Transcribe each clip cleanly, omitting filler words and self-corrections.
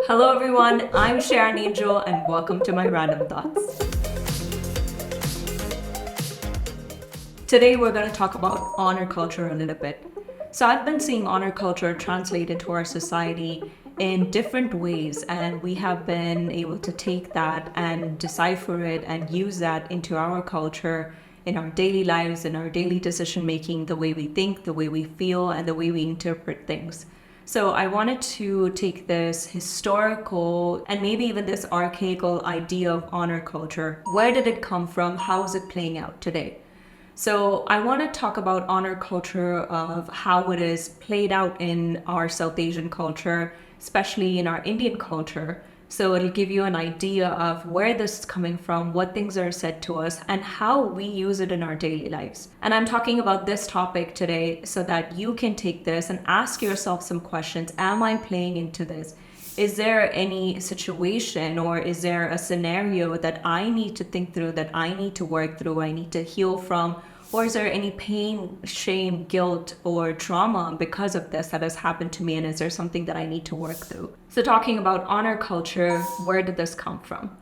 Hello everyone, I'm Sharon Angel and welcome to my Random Thoughts. Today we're going to talk about honor culture a little bit. So I've been seeing honor culture translate into our society in different ways, and we have been able to take that and decipher it and use that into our culture in our daily lives, in our daily decision making, the way we think, the way we feel, and the way we interpret things. So I wanted to take this historical and maybe even this archaical idea of honor culture. Where did it come from? How is it playing out today? So I want to talk about honor culture of how it is played out in our South Asian culture, especially in our Indian culture. So it'll give you an idea of where this is coming from, what things are said to us, and how we use it in our daily lives. And I'm talking about this topic today so that you can take this and ask yourself some questions. Am I playing into this? Is there any situation or is there a scenario that I need to think through, that I need to work through, I need to heal from? Or is there any pain, shame, guilt, or trauma because of this that has happened to me? And is there something that I need to work through? So talking about honor culture, where did this come from?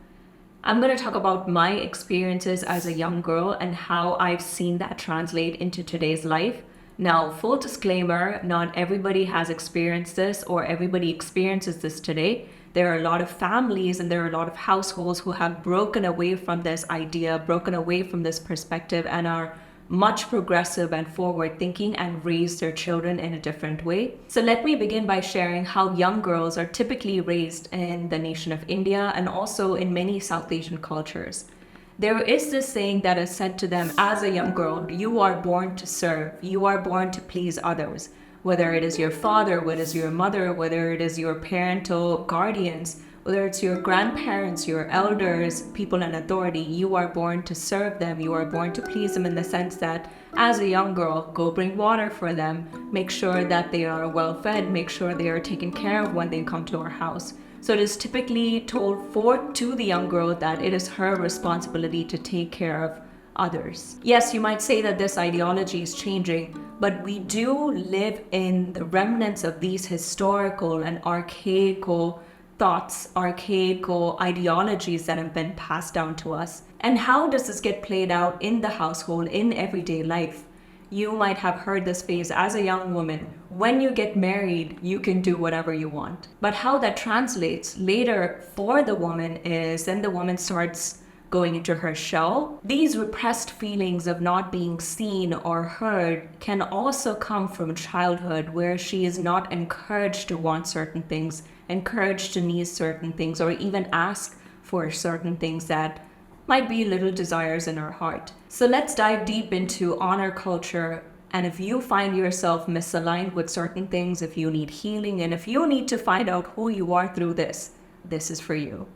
I'm going to talk about my experiences as a young girl and how I've seen that translate into today's life. Now, full disclaimer, not everybody has experienced this or everybody experiences this today. There are a lot of families and there are a lot of households who have broken away from this idea, broken away from this perspective, and are much progressive and forward thinking and raise their children in a different way. So let me begin by sharing how young girls are typically raised in the nation of India and also in many South Asian cultures. There is this saying that is said to them as a young girl: you are born to serve, you are born to please others. Whether it is your father, whether it is your mother, whether it is your parental guardians, whether it's your grandparents, your elders, people in authority, you are born to serve them. You are born to please them in the sense that as a young girl, go bring water for them, make sure that they are well fed, make sure they are taken care of when they come to our house. So it is typically told to the young girl that it is her responsibility to take care of others. Yes, you might say that this ideology is changing, but we do live in the remnants of these historical and archaical thoughts, archaical ideologies that have been passed down to us. And how does this get played out in the household, in everyday life? You might have heard this phrase as a young woman: when you get married, you can do whatever you want. But how that translates later for the woman is then the woman starts going into her shell. These repressed feelings of not being seen or heard can also come from childhood, where she is not encouraged to want certain things, encouraged to need certain things, or even ask for certain things that might be little desires in her heart. So let's dive deep into honor culture. And if you find yourself misaligned with certain things, if you need healing, and if you need to find out who you are through this is for you.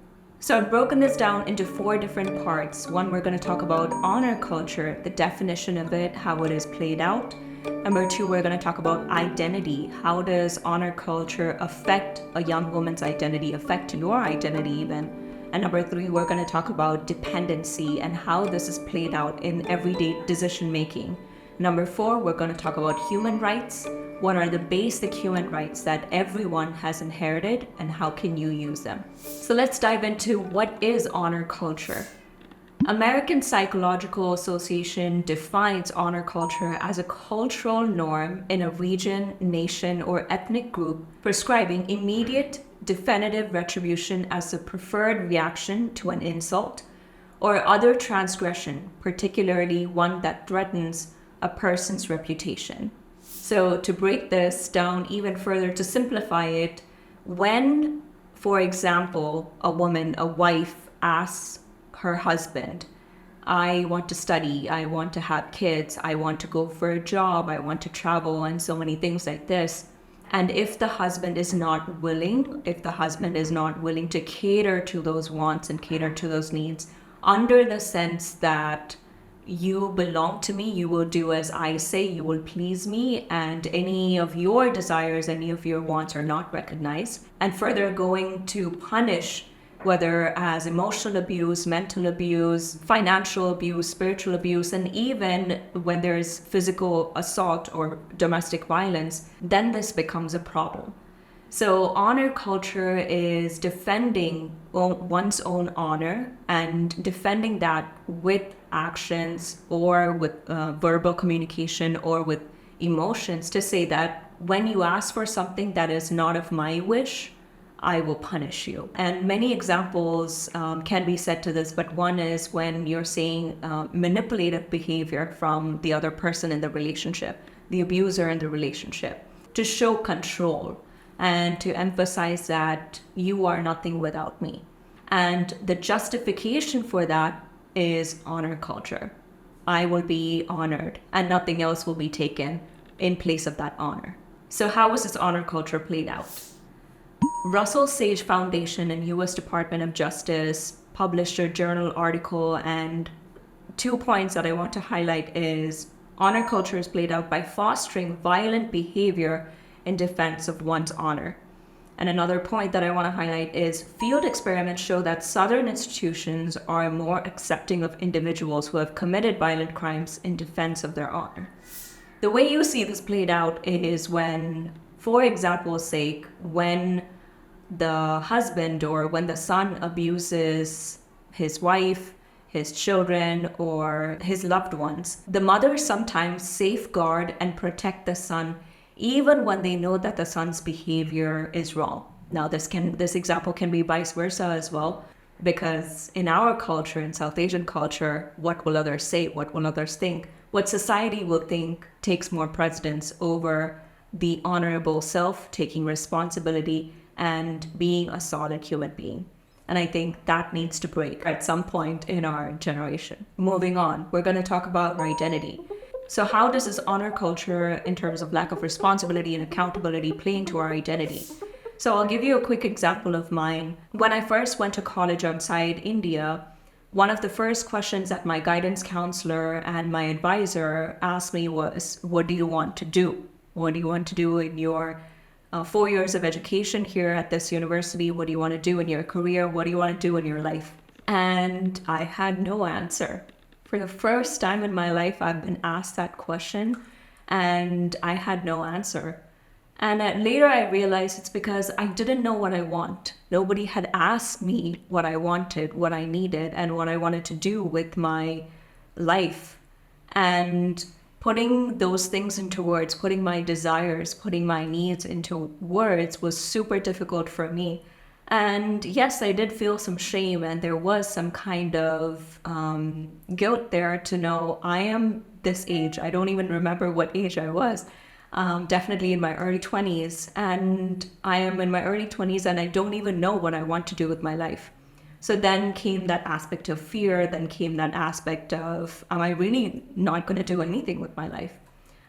So I've broken this down into 4 different parts. One, we're going to talk about honor culture, the definition of it, how it is played out. Number 2, we're going to talk about identity. How does honor culture affect a young woman's identity, affect your identity even? And number 3, we're going to talk about dependency and how this is played out in everyday decision making. Number 4, we're going to talk about human rights. What are the basic human rights that everyone has inherited and how can you use them? So let's dive into what is honor culture. American Psychological Association defines honor culture as a cultural norm in a region, nation, or ethnic group prescribing immediate, definitive retribution as the preferred reaction to an insult or other transgression, particularly one that threatens a person's reputation. So to break this down even further, to simplify it, when, for example, a woman, a wife, asks her husband, I want to study, I want to have kids, I want to go for a job, I want to travel, and so many things like this. And if the husband is not willing, to cater to those wants and cater to those needs, under the sense that you belong to me, you will do as I say, you will please me, and any of your desires, any of your wants are not recognized, and further going to punish, whether as emotional abuse, mental abuse, financial abuse, spiritual abuse, and even when there's physical assault or domestic violence, then this becomes a problem. So, honor culture is defending one's own honor and defending that with actions or with verbal communication or with emotions to say that when you ask for something that is not of my wish, I will punish you. And many examples can be said to this, but one is when you're saying manipulative behavior from the other person in the relationship, the abuser in the relationship, to show control and to emphasize that you are nothing without me. And the justification for that is honor culture. I will be honored and nothing else will be taken in place of that honor. So how was this honor culture played out? Russell Sage Foundation and US Department of Justice published a journal article, and 2 points that I want to highlight is honor culture is played out by fostering violent behavior in defense of one's honor. And another point that I want to highlight is field experiments show that Southern institutions are more accepting of individuals who have committed violent crimes in defense of their honor. The way you see this played out is when, for example's sake, when the husband or when the son abuses his wife, his children, or his loved ones, the mother sometimes safeguard and protect the son even when they know that the son's behavior is wrong. Now, this example can be vice versa as well, because in our culture, in South Asian culture, what will others say? What will others think? What society will think takes more precedence over the honorable self, taking responsibility and being a solid human being. And I think that needs to break at some point in our generation. Moving on, we're going to talk about identity. So how does this honor culture in terms of lack of responsibility and accountability play into our identity? So I'll give you a quick example of mine. When I first went to college outside India, one of the first questions that my guidance counselor and my advisor asked me was, what do you want to do? What do you want to do in your 4 years of education here at this university? What do you want to do in your career? What do you want to do in your life? And I had no answer. For the first time in my life, I've been asked that question and I had no answer. And later I realized it's because I didn't know what I want. Nobody had asked me what I wanted, what I needed, and what I wanted to do with my life. And putting those things into words, putting my desires, putting my needs into words was super difficult for me. And yes, I did feel some shame, and there was some kind of guilt there to know I am this age. I don't even remember what age I was. Definitely in my early 20s. And I am in my early 20s and I don't even know what I want to do with my life. So then came that aspect of fear, then came that aspect of, am I really not going to do anything with my life?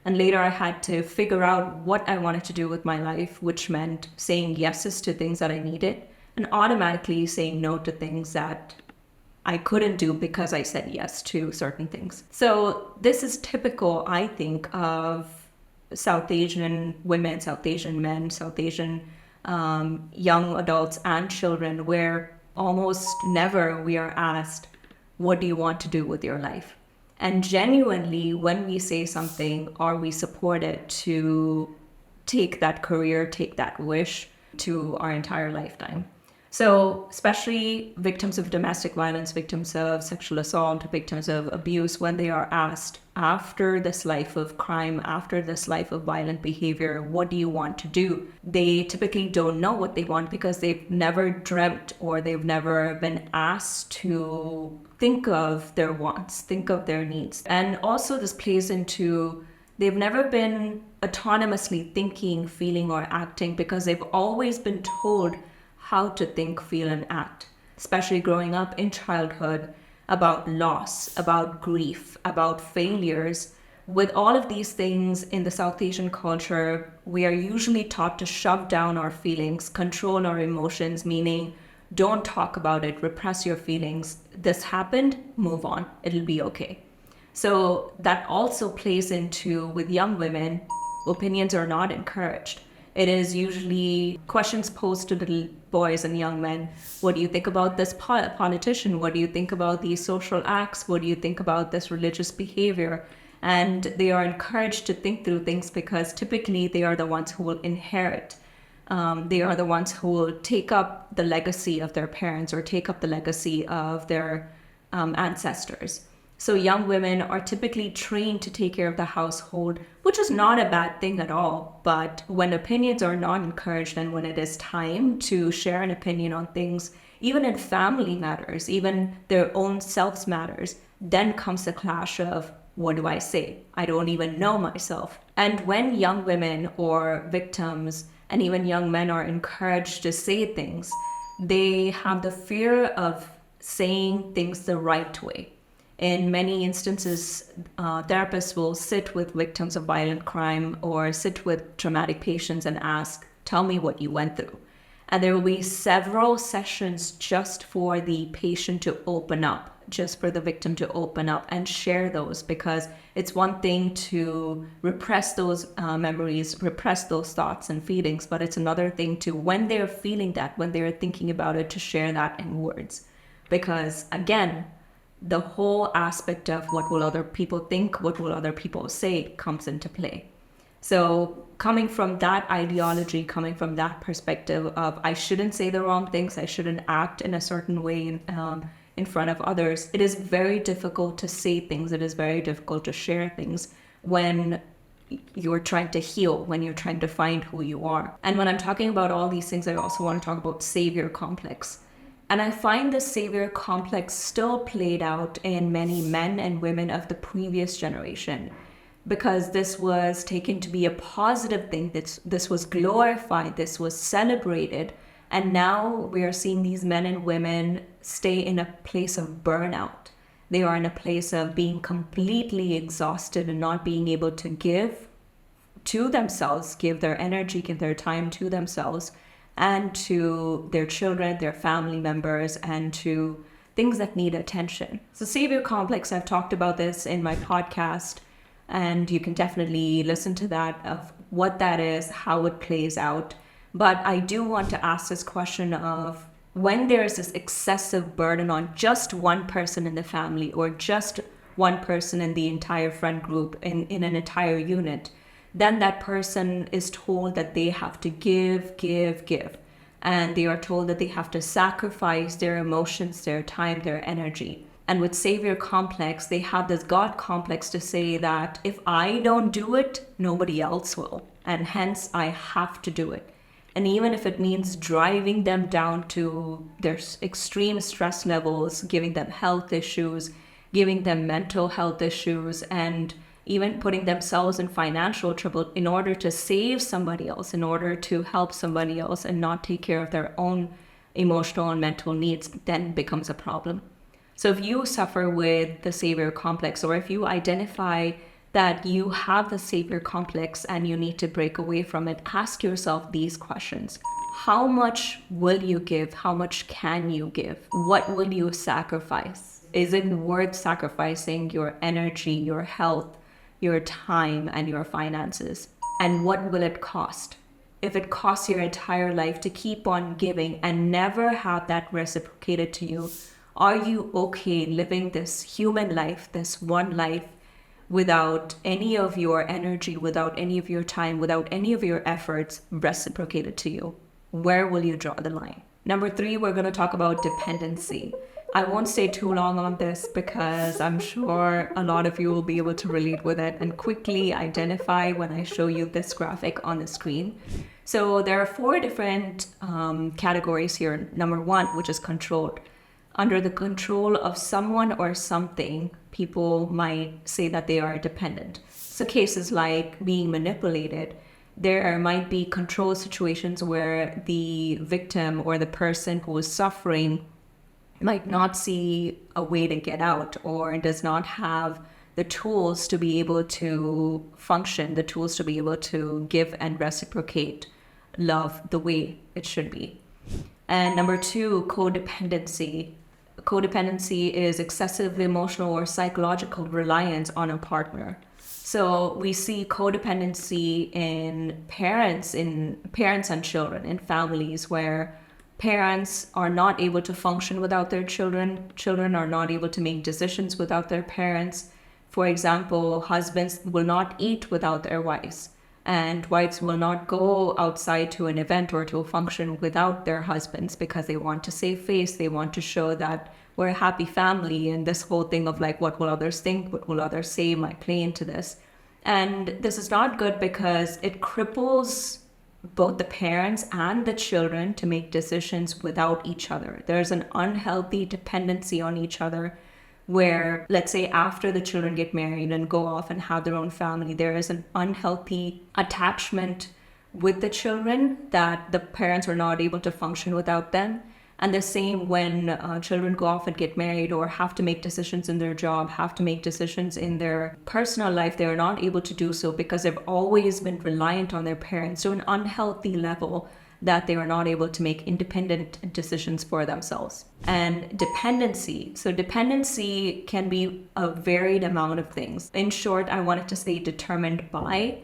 And later I had to figure out what I wanted to do with my life, which meant saying yeses to things that I needed and automatically saying no to things that I couldn't do because I said yes to certain things. So this is typical, I think, of South Asian women, South Asian men, South Asian young adults and children, where almost never we are asked, what do you want to do with your life? And genuinely, when we say something, are we supported to take that career, take that wish to our entire lifetime? So especially victims of domestic violence, victims of sexual assault, victims of abuse, when they are asked after this life of crime, after this life of violent behavior, what do you want to do? They typically don't know what they want because they've never dreamt or they've never been asked to think of their wants, think of their needs. And also this plays into they've never been autonomously thinking, feeling, or acting because they've always been told how to think, feel, and act, especially growing up in childhood, about loss, about grief, about failures. With all of these things in the South Asian culture, we are usually taught to shove down our feelings, control our emotions, meaning don't talk about it, repress your feelings. This happened, move on, it'll be okay. So that also plays into, with young women, opinions are not encouraged. It is usually questions posed to little boys and young men. What do you think about this politician? What do you think about these social acts? What do you think about this religious behavior? And they are encouraged to think through things because typically they are the ones who will inherit They are the ones who will take up the legacy of their parents or take up the legacy of their ancestors. So young women are typically trained to take care of the household, which is not a bad thing at all. But when opinions are not encouraged and when it is time to share an opinion on things, even in family matters, even their own selves matters, then comes the clash of, what do I say? I don't even know myself. And when young women or victims and even young men are encouraged to say things, they have the fear of saying things the right way. In many instances, therapists will sit with victims of violent crime or sit with traumatic patients and ask, tell me what you went through. And there will be several sessions just for the patient to open up, just for the victim to open up and share those, because it's one thing to repress those memories, repress those thoughts and feelings, but it's another thing to, when they're feeling that, when they're thinking about it, to share that in words. Because again, the whole aspect of what will other people think, what will other people say comes into play. So coming from that ideology, coming from that perspective of I shouldn't say the wrong things, I shouldn't act in a certain way in front of others, it is very difficult to say things, it is very difficult to share things when you're trying to heal, when you're trying to find who you are. And when I'm talking about all these things, I also want to talk about savior complex. And I find the savior complex still played out in many men and women of the previous generation, because this was taken to be a positive thing. This was glorified, this was celebrated. And now we are seeing these men and women stay in a place of burnout. They are in a place of being completely exhausted and not being able to give to themselves, give their energy, give their time to themselves and to their children, their family members, and to things that need attention. So savior complex, I've talked about this in my podcast, and you can definitely listen to that, of what that is, how it plays out. But I do want to ask this question of, when there's this excessive burden on just one person in the family or just one person in the entire friend group in an entire unit, then that person is told that they have to give. And they are told that they have to sacrifice their emotions, their time, their energy. And with savior complex, they have this God complex to say that if I don't do it, nobody else will. And hence I have to do it. And even if it means driving them down to their extreme stress levels, giving them health issues, giving them mental health issues, and even putting themselves in financial trouble in order to save somebody else, in order to help somebody else and not take care of their own emotional and mental needs, then becomes a problem. So if you suffer with the savior complex, or if you identify that you have the savior complex and you need to break away from it, ask yourself these questions. How much will you give? How much can you give? What will you sacrifice? Is it worth sacrificing your energy, your health, your time, and your finances? And what will it cost? If it costs your entire life to keep on giving and never have that reciprocated to you, are you okay living this human life, this one life, without any of your energy, without any of your time, without any of your efforts reciprocated to you? Where will you draw the line? Number 3, we're going to talk about dependency. I won't stay too long on this because I'm sure a lot of you will be able to relate with it and quickly identify when I show you this graphic on the screen. So there are 4 different categories here. Number 1, which is control. Under the control of someone or something, people might say that they are dependent. So cases like being manipulated, there might be control situations where the victim or the person who is suffering might not see a way to get out, or does not have the tools to be able to function, the tools to be able to give and reciprocate love the way it should be. And number 2, codependency. Codependency is excessive emotional or psychological reliance on a partner. So we see codependency in parents and children, in families where parents are not able to function without their children. Children are not able to make decisions without their parents. For example, husbands will not eat without their wives. And wives will not go outside to an event or to a function without their husbands because they want to save face. They want to show that we're a happy family. And this whole thing of like, what will others think? What will others say might play into this. And this is not good because it cripples both the parents and the children to make decisions without each other. There's an unhealthy dependency on each other where, let's say, after the children get married and go off and have their own family, there is an unhealthy attachment with the children that the parents are not able to function without them. And the same when children go off and get married or have to make decisions in their job, have to make decisions in their personal life, they are not able to do so because they've always been reliant on their parents to an unhealthy level that they are not able to make independent decisions for themselves. And dependency. So dependency can be a varied amount of things. In short, I wanted to say determined by,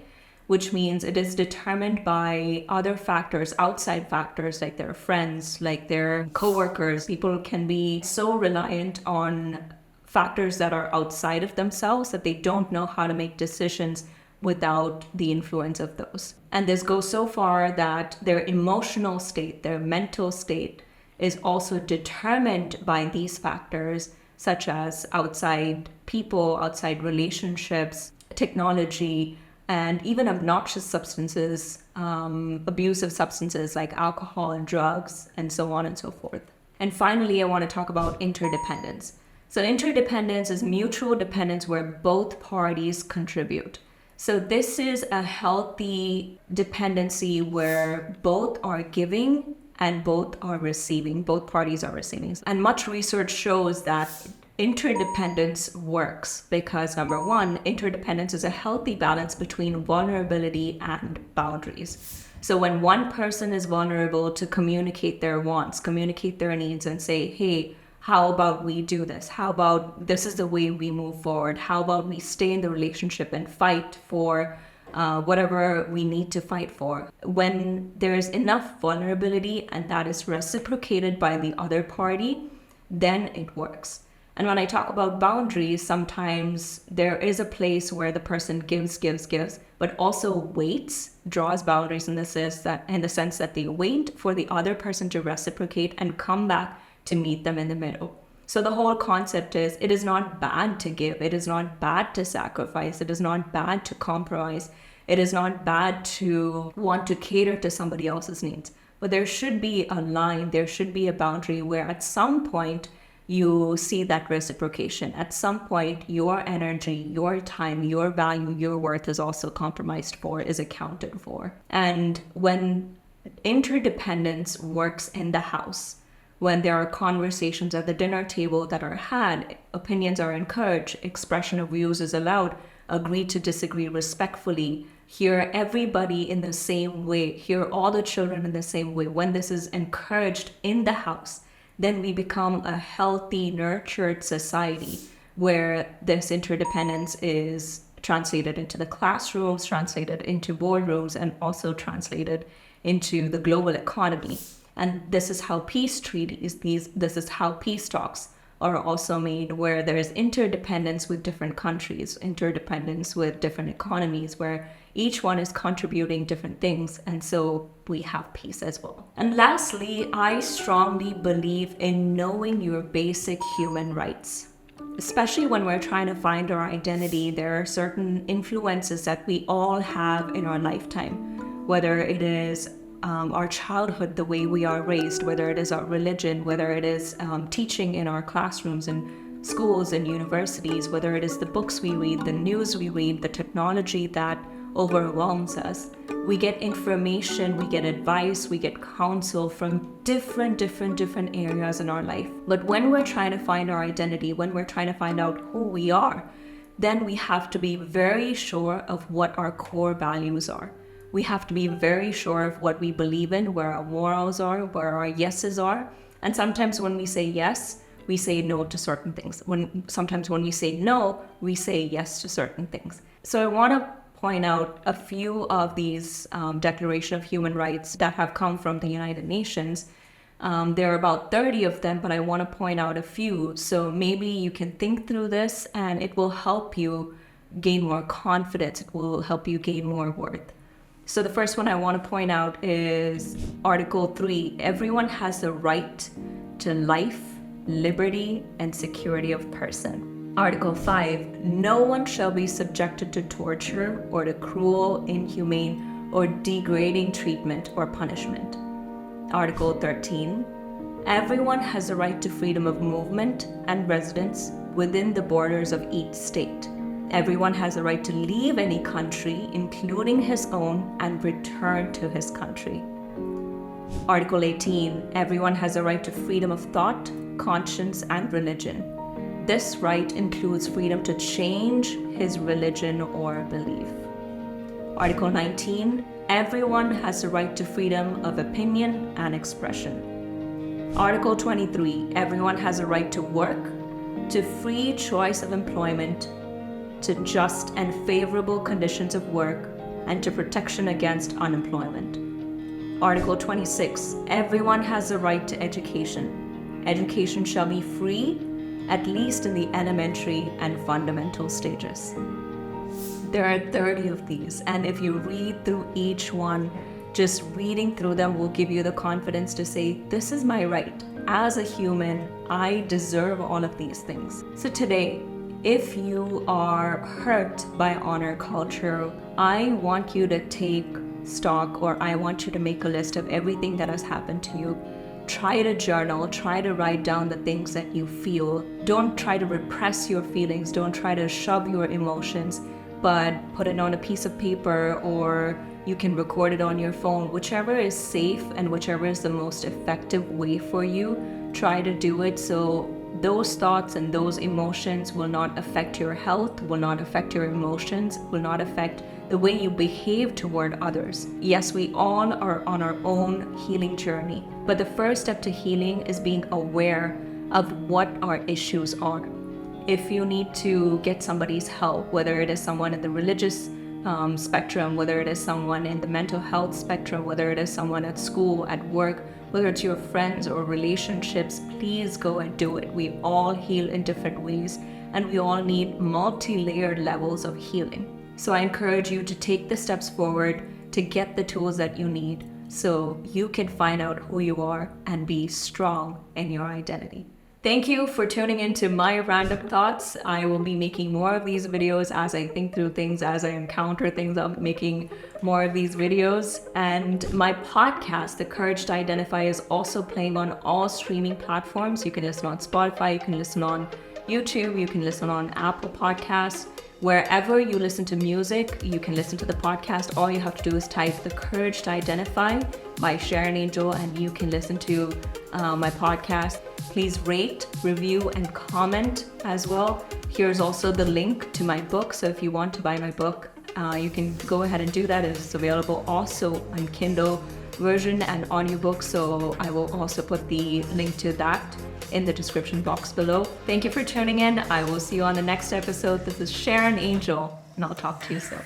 which means it is determined by other factors, outside factors like their friends, like their coworkers. People can be so reliant on factors that are outside of themselves that they don't know how to make decisions without the influence of those. And this goes so far that their emotional state, their mental state is also determined by these factors, such as outside people, outside relationships, technology, and even obnoxious substances, abusive substances like alcohol and drugs, and so on and so forth. And finally, I want to talk about interdependence. So interdependence is mutual dependence where both parties contribute. So this is a healthy dependency where both are giving and both are receiving, both parties are receiving. And much research shows that interdependence works because, number one, interdependence is a healthy balance between vulnerability and boundaries. So when one person is vulnerable to communicate their wants, communicate their needs and say, hey, how about we do this? How about this is the way we move forward? How about we stay in the relationship and fight for whatever we need to fight for? When there's enough vulnerability and that is reciprocated by the other party, then it works. And when I talk about boundaries, sometimes there is a place where the person gives, but also waits, draws boundaries in the sense that they wait for the other person to reciprocate and come back to meet them in the middle. So the whole concept is it is not bad to give. It is not bad to sacrifice. It is not bad to compromise. It is not bad to want to cater to somebody else's needs. But there should be a line, there should be a boundary where at some point you see that reciprocation. At some point, your energy, your time, your value, your worth is also compromised for, is accounted for. And when interdependence works in the house, when there are conversations at the dinner table that are had, opinions are encouraged, expression of views is allowed, agree to disagree respectfully, hear everybody in the same way, hear all the children in the same way. When this is encouraged in the house, then we become a healthy, nurtured society where this interdependence is translated into the classrooms, translated into boardrooms, and also translated into the global economy. And this is how peace treaties, this is how peace talks are also made, where there's interdependence with different countries, interdependence with different economies, where each one is contributing different things, and so we have peace as well. And lastly, I strongly believe in knowing your basic human rights. Especially when we're trying to find our identity, there are certain influences that we all have in our lifetime, whether it is our childhood, the way we are raised, whether it is our religion, whether it is teaching in our classrooms and schools and universities, whether it is the books we read, the news we read, the technology that overwhelms us. We get information, we get advice, we get counsel from different areas in our life. But when we're trying to find our identity, when we're trying to find out who we are, then we have to be very sure of what our core values are. We have to be very sure of what we believe in, where our morals are, where our yeses are. And sometimes when we say yes, we say no to certain things. Sometimes when we say no, we say yes to certain things. So I want to point out a few of these Declaration of Human Rights that have come from the United Nations. There are about 30 of them, but I want to point out a few. So maybe you can think through this and it will help you gain more confidence. It will help you gain more worth. So the first one I want to point out is Article 3. Everyone has the right to life, liberty, and security of person. Article 5. No one shall be subjected to torture or to cruel, inhumane, or degrading treatment or punishment. Article 13. Everyone has the right to freedom of movement and residence within the borders of each state. Everyone has the right to leave any country, including his own, and return to his country. Article 18. Everyone has the right to freedom of thought, conscience, and religion. This right includes freedom to change his religion or belief. Article 19. Everyone has the right to freedom of opinion and expression. Article 23. Everyone has a right to work, to free choice of employment, to just and favorable conditions of work, and to protection against unemployment. Article 26. Everyone has the right to education. Education shall be free, at least in the elementary and fundamental stages. There are 30 of these, and if you read through each one, just reading through them will give you the confidence to say, this is my right. As a human, I deserve all of these things. So today, if you are hurt by honor culture, I want you to take stock, or I want you to make a list of everything that has happened to you. Try to journal, try to write down the things that you feel. Don't try to repress your feelings, don't try to shove your emotions, but put it on a piece of paper, or you can record it on your phone. Whichever is safe and whichever is the most effective way for you, try to do it so those thoughts and those emotions will not affect your health, will not affect your emotions, will not affect the way you behave toward others. Yes, we all are on our own healing journey, but the first step to healing is being aware of what our issues are. If you need to get somebody's help, whether it is someone in the religious spectrum, whether it is someone in the mental health spectrum, whether it is someone at school, at work, whether it's your friends or relationships, please go and do it. We all heal in different ways, and we all need multi-layered levels of healing. So I encourage you to take the steps forward to get the tools that you need so you can find out who you are and be strong in your identity. Thank you for tuning into my random thoughts. I will be making more of these videos as I think through things, as I encounter things. I'm making more of these videos. And my podcast, The Courage to Identify, is also playing on all streaming platforms. You can listen on Spotify, you can listen on YouTube, you can listen on Apple Podcasts. Wherever you listen to music, you can listen to the podcast. All you have to do is type The Courage to Identify by Sharon Angel, and you can listen to my podcast. Please rate, review, and comment as well. Here's also the link to my book. So if you want to buy my book, you can go ahead and do that. It's available also on Kindle version and audiobook. So I will also put the link to that in the description box below. Thank you for tuning in. I will see you on the next episode. This is Sharon Angel, and I'll talk to you soon.